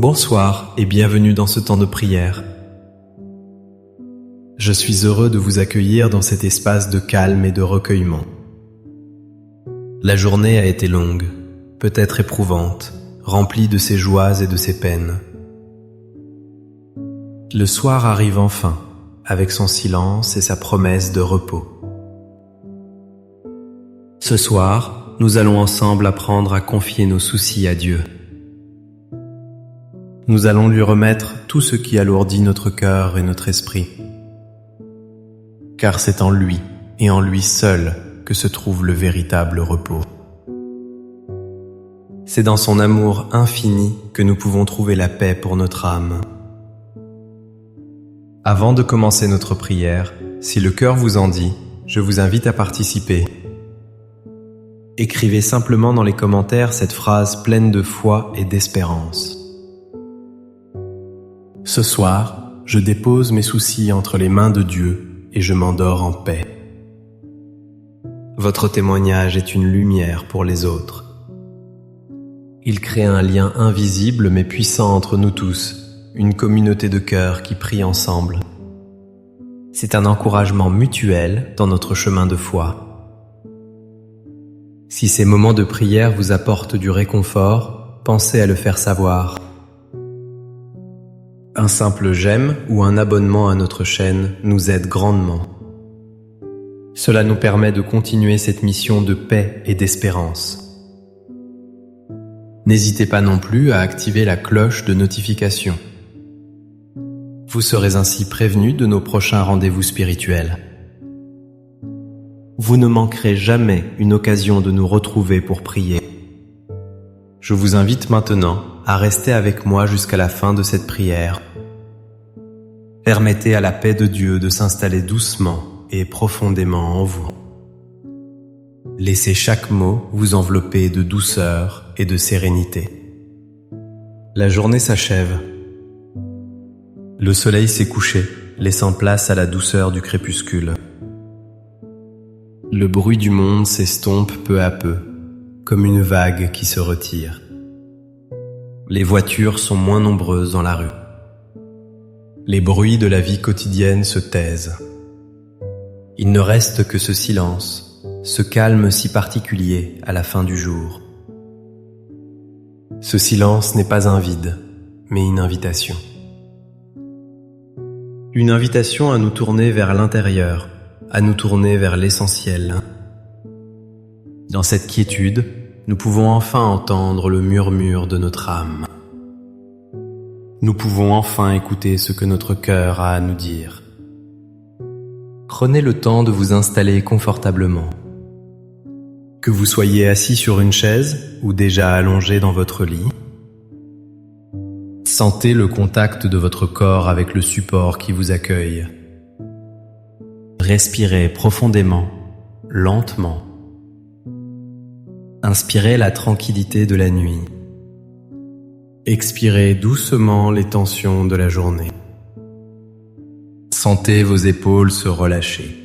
Bonsoir et bienvenue dans ce temps de prière. Je suis heureux de vous accueillir dans cet espace de calme et de recueillement. La journée a été longue, peut-être éprouvante, remplie de ses joies et de ses peines. Le soir arrive enfin, avec son silence et sa promesse de repos. Ce soir, nous allons ensemble apprendre à confier nos soucis à Dieu. Nous allons lui remettre tout ce qui alourdit notre cœur et notre esprit. Car c'est en lui, et en lui seul, que se trouve le véritable repos. C'est dans son amour infini que nous pouvons trouver la paix pour notre âme. Avant de commencer notre prière, si le cœur vous en dit, je vous invite à participer. Écrivez simplement dans les commentaires cette phrase pleine de foi et d'espérance. Ce soir, je dépose mes soucis entre les mains de Dieu et je m'endors en paix. Votre témoignage est une lumière pour les autres. Il crée un lien invisible mais puissant entre nous tous, une communauté de cœurs qui prie ensemble. C'est un encouragement mutuel dans notre chemin de foi. Si ces moments de prière vous apportent du réconfort, pensez à le faire savoir. Un simple j'aime ou un abonnement à notre chaîne nous aide grandement. Cela nous permet de continuer cette mission de paix et d'espérance. N'hésitez pas non plus à activer la cloche de notification. Vous serez ainsi prévenus de nos prochains rendez-vous spirituels. Vous ne manquerez jamais une occasion de nous retrouver pour prier. Je vous invite maintenant à rester avec moi jusqu'à la fin de cette prière. Permettez à la paix de Dieu de s'installer doucement et profondément en vous. Laissez chaque mot vous envelopper de douceur et de sérénité. La journée s'achève. Le soleil s'est couché, laissant place à la douceur du crépuscule. Le bruit du monde s'estompe peu à peu, comme une vague qui se retire. Les voitures sont moins nombreuses dans la rue. Les bruits de la vie quotidienne se taisent. Il ne reste que ce silence, ce calme si particulier à la fin du jour. Ce silence n'est pas un vide, mais une invitation. Une invitation à nous tourner vers l'intérieur, à nous tourner vers l'essentiel. Dans cette quiétude, nous pouvons enfin entendre le murmure de notre âme. Nous pouvons enfin écouter ce que notre cœur a à nous dire. Prenez le temps de vous installer confortablement. Que vous soyez assis sur une chaise ou déjà allongé dans votre lit, sentez le contact de votre corps avec le support qui vous accueille. Respirez profondément, lentement. Inspirez la tranquillité de la nuit. Expirez doucement les tensions de la journée. Sentez vos épaules se relâcher.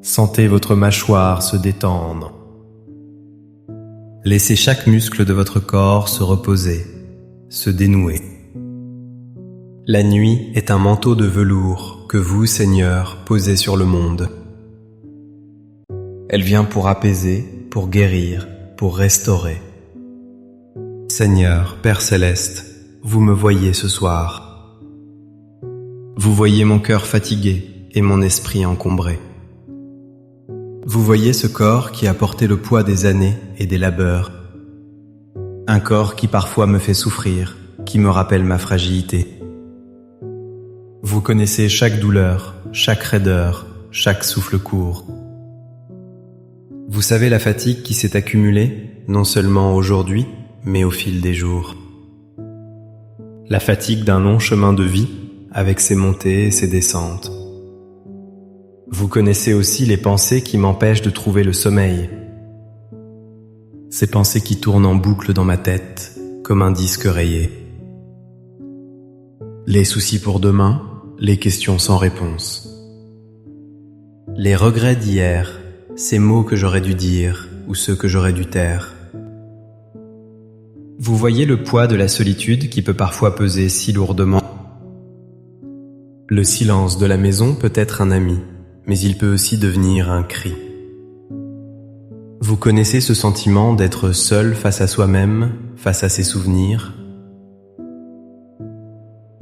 Sentez votre mâchoire se détendre. Laissez chaque muscle de votre corps se reposer, se dénouer. La nuit est un manteau de velours que vous, Seigneur, posez sur le monde. Elle vient pour apaiser, pour guérir, pour restaurer. Seigneur, Père Céleste, vous me voyez ce soir. Vous voyez mon cœur fatigué et mon esprit encombré. Vous voyez ce corps qui a porté le poids des années et des labeurs. Un corps qui parfois me fait souffrir, qui me rappelle ma fragilité. Vous connaissez chaque douleur, chaque raideur, chaque souffle court. Vous savez la fatigue qui s'est accumulée, non seulement aujourd'hui, mais au fil des jours. La fatigue d'un long chemin de vie, avec ses montées et ses descentes. Vous connaissez aussi les pensées qui m'empêchent de trouver le sommeil. Ces pensées qui tournent en boucle dans ma tête, comme un disque rayé. Les soucis pour demain, les questions sans réponse. Les regrets d'hier, ces mots que j'aurais dû dire ou ceux que j'aurais dû taire. Vous voyez le poids de la solitude qui peut parfois peser si lourdement. Le silence de la maison peut être un ami, mais il peut aussi devenir un cri. Vous connaissez ce sentiment d'être seul face à soi-même, face à ses souvenirs.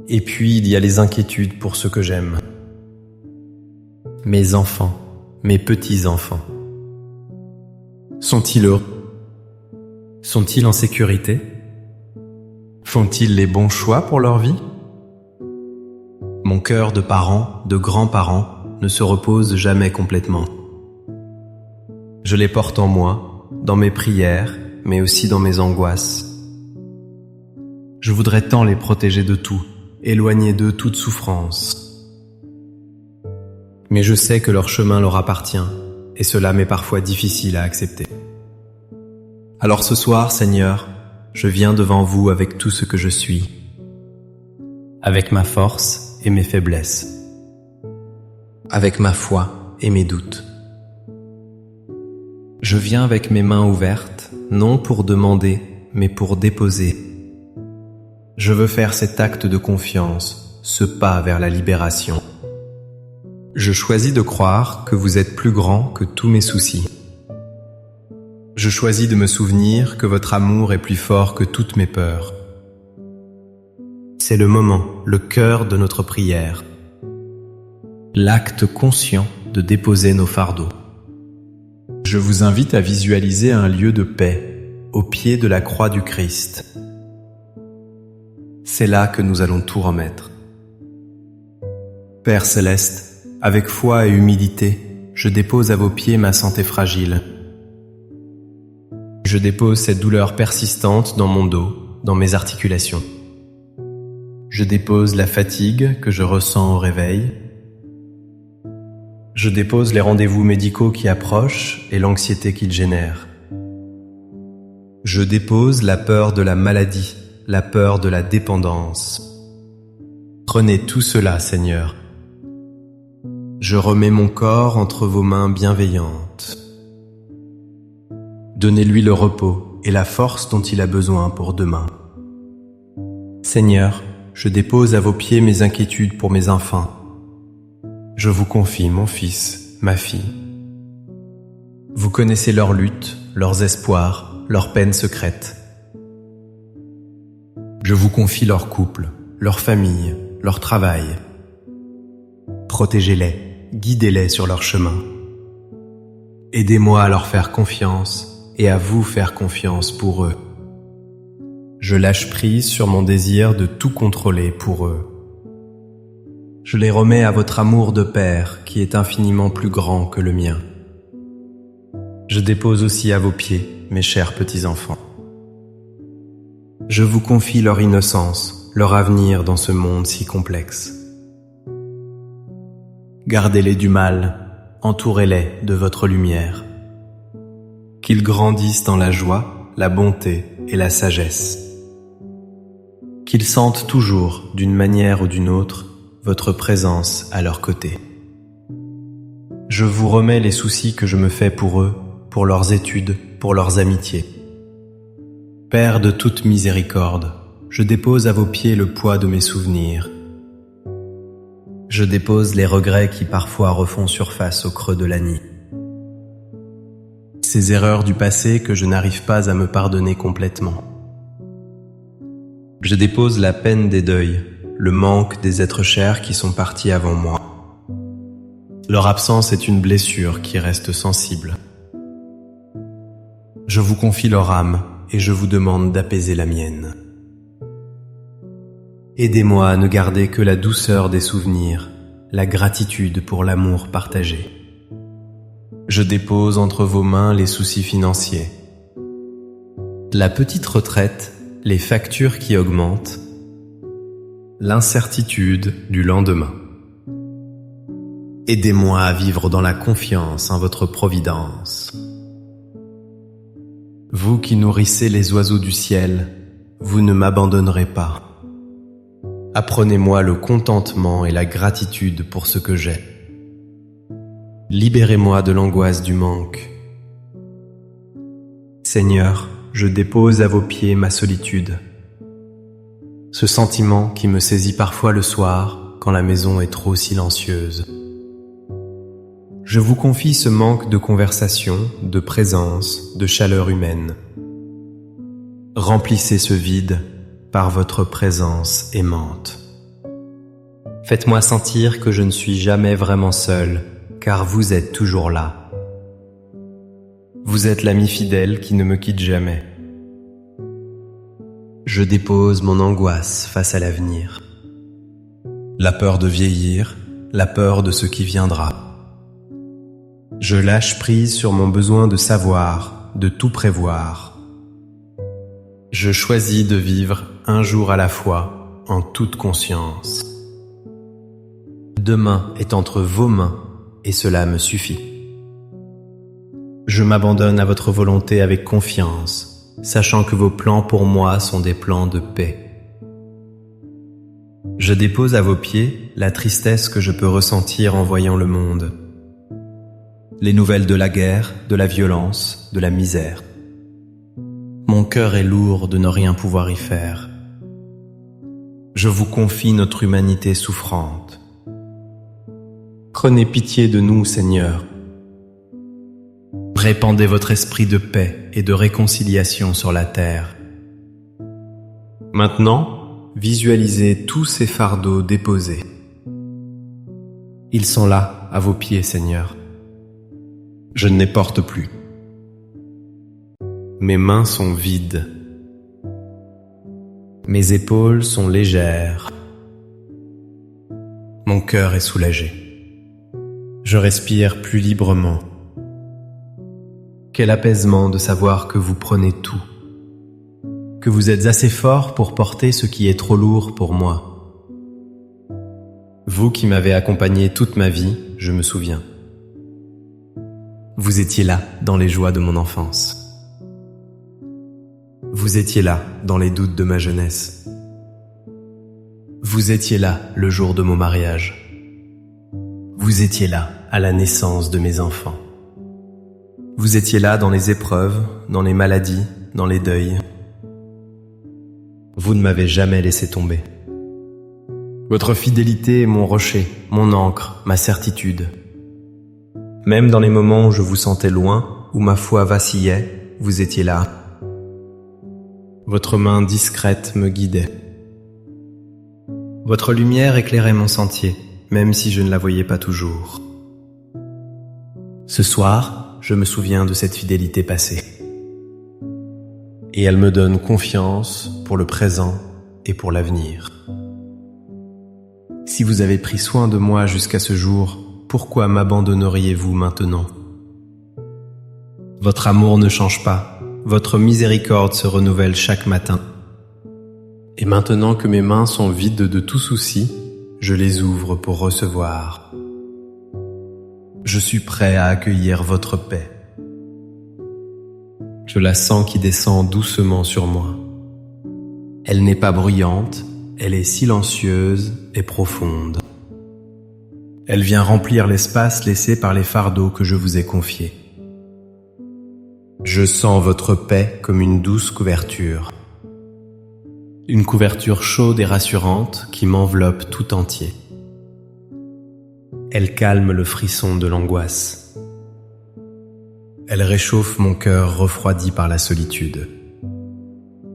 Et puis il y a les inquiétudes pour ce que j'aime. Mes enfants, mes petits-enfants. Sont-ils heureux? Sont-ils en sécurité? Font-ils les bons choix pour leur vie? Mon cœur de parent, de grands-parents, ne se repose jamais complètement. Je les porte en moi, dans mes prières, mais aussi dans mes angoisses. Je voudrais tant les protéger de tout, éloigner d'eux toute souffrance. Mais je sais que leur chemin leur appartient, et cela m'est parfois difficile à accepter. Alors ce soir, Seigneur, je viens devant vous avec tout ce que je suis, avec ma force et mes faiblesses, avec ma foi et mes doutes. Je viens avec mes mains ouvertes, non pour demander, mais pour déposer. Je veux faire cet acte de confiance, ce pas vers la libération. Je choisis de croire que vous êtes plus grand que tous mes soucis. Je choisis de me souvenir que votre amour est plus fort que toutes mes peurs. C'est le moment, le cœur de notre prière. L'acte conscient de déposer nos fardeaux. Je vous invite à visualiser un lieu de paix, au pied de la croix du Christ. C'est là que nous allons tout remettre. Père Céleste, avec foi et humilité, je dépose à vos pieds ma santé fragile. Je dépose cette douleur persistante dans mon dos, dans mes articulations. Je dépose la fatigue que je ressens au réveil. Je dépose les rendez-vous médicaux qui approchent et l'anxiété qu'ils génèrent. Je dépose la peur de la maladie, la peur de la dépendance. Prenez tout cela, Seigneur. Je remets mon corps entre vos mains bienveillantes. Donnez-lui le repos et la force dont il a besoin pour demain. Seigneur, je dépose à vos pieds mes inquiétudes pour mes enfants. Je vous confie mon fils, ma fille. Vous connaissez leurs luttes, leurs espoirs, leurs peines secrètes. Je vous confie leur couple, leur famille, leur travail. Protégez-les, guidez-les sur leur chemin. Aidez-moi à leur faire confiance et à vous faire confiance pour eux. Je lâche prise sur mon désir de tout contrôler pour eux. Je les remets à votre amour de Père qui est infiniment plus grand que le mien. Je dépose aussi à vos pieds, mes chers petits-enfants. Je vous confie leur innocence, leur avenir dans ce monde si complexe. Gardez-les du mal, entourez-les de votre lumière. Qu'ils grandissent dans la joie, la bonté et la sagesse. Qu'ils sentent toujours, d'une manière ou d'une autre, votre présence à leur côté. Je vous remets les soucis que je me fais pour eux, pour leurs études, pour leurs amitiés. Père de toute miséricorde, je dépose à vos pieds le poids de mes souvenirs. Je dépose les regrets qui parfois refont surface au creux de la nuit. Ces erreurs du passé que je n'arrive pas à me pardonner complètement. Je dépose la peine des deuils, le manque des êtres chers qui sont partis avant moi. Leur absence est une blessure qui reste sensible. Je vous confie leur âme et je vous demande d'apaiser la mienne. Aidez-moi à ne garder que la douceur des souvenirs, la gratitude pour l'amour partagé. Je dépose entre vos mains les soucis financiers, la petite retraite, les factures qui augmentent, l'incertitude du lendemain. Aidez-moi à vivre dans la confiance en votre providence. Vous qui nourrissez les oiseaux du ciel, vous ne m'abandonnerez pas. Apprenez-moi le contentement et la gratitude pour ce que j'ai. Libérez-moi de l'angoisse du manque. Seigneur, je dépose à vos pieds ma solitude. Ce sentiment qui me saisit parfois le soir quand la maison est trop silencieuse. Je vous confie ce manque de conversation, de présence, de chaleur humaine. Remplissez ce vide par votre présence aimante. Faites-moi sentir que je ne suis jamais vraiment seul, car vous êtes toujours là. Vous êtes l'ami fidèle qui ne me quitte jamais. Je dépose mon angoisse face à l'avenir. La peur de vieillir, la peur de ce qui viendra. Je lâche prise sur mon besoin de savoir, de tout prévoir. Je choisis de vivre un jour à la fois, en toute conscience. Demain est entre vos mains, et cela me suffit. Je m'abandonne à votre volonté avec confiance, sachant que vos plans pour moi sont des plans de paix. Je dépose à vos pieds la tristesse que je peux ressentir en voyant le monde. Les nouvelles de la guerre, de la violence, de la misère. Mon cœur est lourd de ne rien pouvoir y faire. Je vous confie notre humanité souffrante. Prenez pitié de nous, Seigneur. Répandez votre esprit de paix et de réconciliation sur la terre. Maintenant, visualisez tous ces fardeaux déposés. Ils sont là, à vos pieds, Seigneur. Je ne les porte plus. Mes mains sont vides. Mes épaules sont légères. Mon cœur est soulagé. Je respire plus librement. Quel apaisement de savoir que vous prenez tout. Que vous êtes assez fort pour porter ce qui est trop lourd pour moi. Vous qui m'avez accompagné toute ma vie, je me souviens. Vous étiez là dans les joies de mon enfance. Vous étiez là dans les doutes de ma jeunesse. Vous étiez là le jour de mon mariage. Vous étiez là à la naissance de mes enfants. Vous étiez là dans les épreuves, dans les maladies, dans les deuils. Vous ne m'avez jamais laissé tomber. Votre fidélité est mon rocher, mon ancre, ma certitude. Même dans les moments où je vous sentais loin, où ma foi vacillait, vous étiez là. Votre main discrète me guidait. Votre lumière éclairait mon sentier, même si je ne la voyais pas toujours. Ce soir, je me souviens de cette fidélité passée. Et elle me donne confiance pour le présent et pour l'avenir. Si vous avez pris soin de moi jusqu'à ce jour, pourquoi m'abandonneriez-vous maintenant? Votre amour ne change pas, votre miséricorde se renouvelle chaque matin. Et maintenant que mes mains sont vides de tout souci, je les ouvre pour recevoir. Je suis prêt à accueillir votre paix. Je la sens qui descend doucement sur moi. Elle n'est pas bruyante, elle est silencieuse et profonde. Elle vient remplir l'espace laissé par les fardeaux que je vous ai confiés. Je sens votre paix comme une douce couverture. Une couverture chaude et rassurante qui m'enveloppe tout entier. Elle calme le frisson de l'angoisse. Elle réchauffe mon cœur refroidi par la solitude.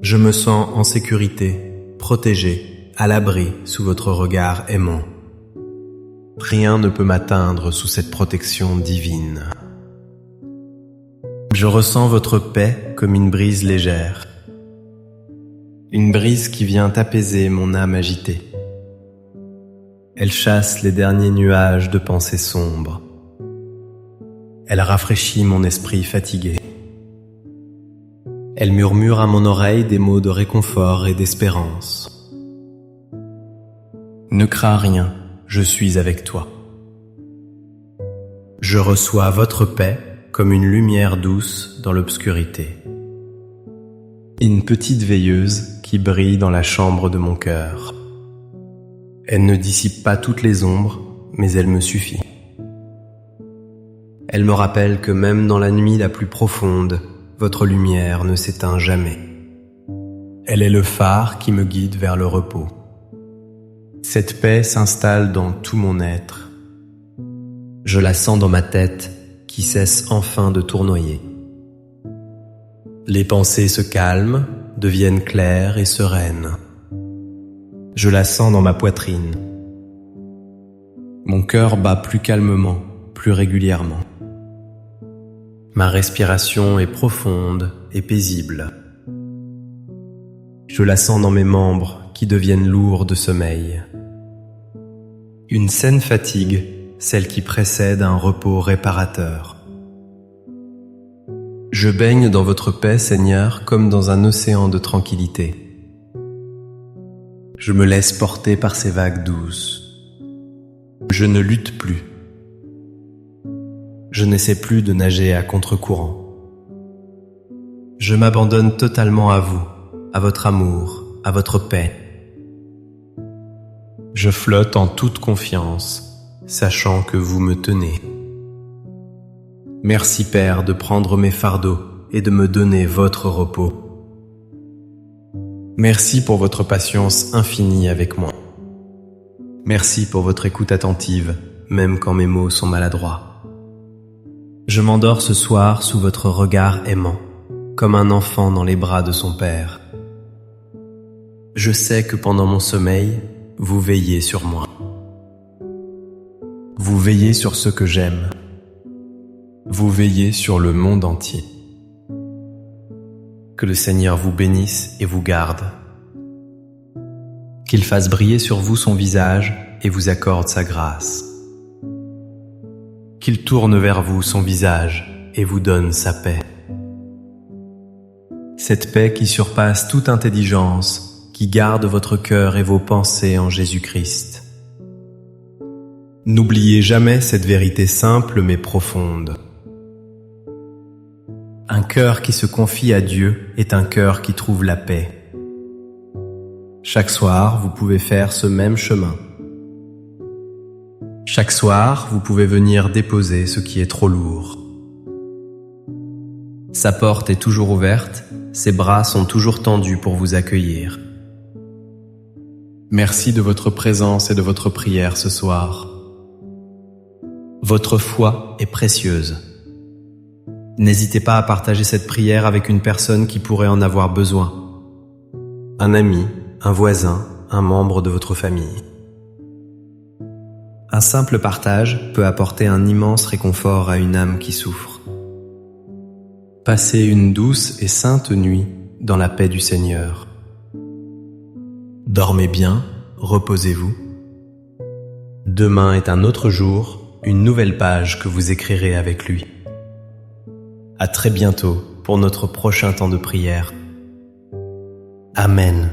Je me sens en sécurité, protégé, à l'abri sous votre regard aimant. Rien ne peut m'atteindre sous cette protection divine. Je ressens votre paix comme une brise légère. Une brise qui vient apaiser mon âme agitée. Elle chasse les derniers nuages de pensées sombres. Elle rafraîchit mon esprit fatigué. Elle murmure à mon oreille des mots de réconfort et d'espérance. Ne crains rien, je suis avec toi. Je reçois votre paix comme une lumière douce dans l'obscurité. Une petite veilleuse qui brille dans la chambre de mon cœur. Elle ne dissipe pas toutes les ombres, mais elle me suffit. Elle me rappelle que même dans la nuit la plus profonde, votre lumière ne s'éteint jamais. Elle est le phare qui me guide vers le repos. Cette paix s'installe dans tout mon être. Je la sens dans ma tête qui cesse enfin de tournoyer. Les pensées se calment, deviennent claires et sereines. Je la sens dans ma poitrine. Mon cœur bat plus calmement, plus régulièrement. Ma respiration est profonde et paisible. Je la sens dans mes membres qui deviennent lourds de sommeil. Une saine fatigue, celle qui précède un repos réparateur. Je baigne dans votre paix, Seigneur, comme dans un océan de tranquillité. Je me laisse porter par ces vagues douces. Je ne lutte plus. Je n'essaie plus de nager à contre-courant. Je m'abandonne totalement à vous, à votre amour, à votre paix. Je flotte en toute confiance, sachant que vous me tenez. Merci Père de prendre mes fardeaux et de me donner votre repos. Merci pour votre patience infinie avec moi. Merci pour votre écoute attentive, même quand mes mots sont maladroits. Je m'endors ce soir sous votre regard aimant, comme un enfant dans les bras de son père. Je sais que pendant mon sommeil, vous veillez sur moi. Vous veillez sur ceux que j'aime. Vous veillez sur le monde entier. Que le Seigneur vous bénisse et vous garde. Qu'il fasse briller sur vous son visage et vous accorde sa grâce. Qu'il tourne vers vous son visage et vous donne sa paix. Cette paix qui surpasse toute intelligence, qui garde votre cœur et vos pensées en Jésus-Christ. N'oubliez jamais cette vérité simple mais profonde. Un cœur qui se confie à Dieu est un cœur qui trouve la paix. Chaque soir, vous pouvez faire ce même chemin. Chaque soir, vous pouvez venir déposer ce qui est trop lourd. Sa porte est toujours ouverte, ses bras sont toujours tendus pour vous accueillir. Merci de votre présence et de votre prière ce soir. Votre foi est précieuse. N'hésitez pas à partager cette prière avec une personne qui pourrait en avoir besoin. Un ami, un voisin, un membre de votre famille. Un simple partage peut apporter un immense réconfort à une âme qui souffre. Passez une douce et sainte nuit dans la paix du Seigneur. Dormez bien, reposez-vous. Demain est un autre jour, une nouvelle page que vous écrirez avec lui. À très bientôt pour notre prochain temps de prière. Amen.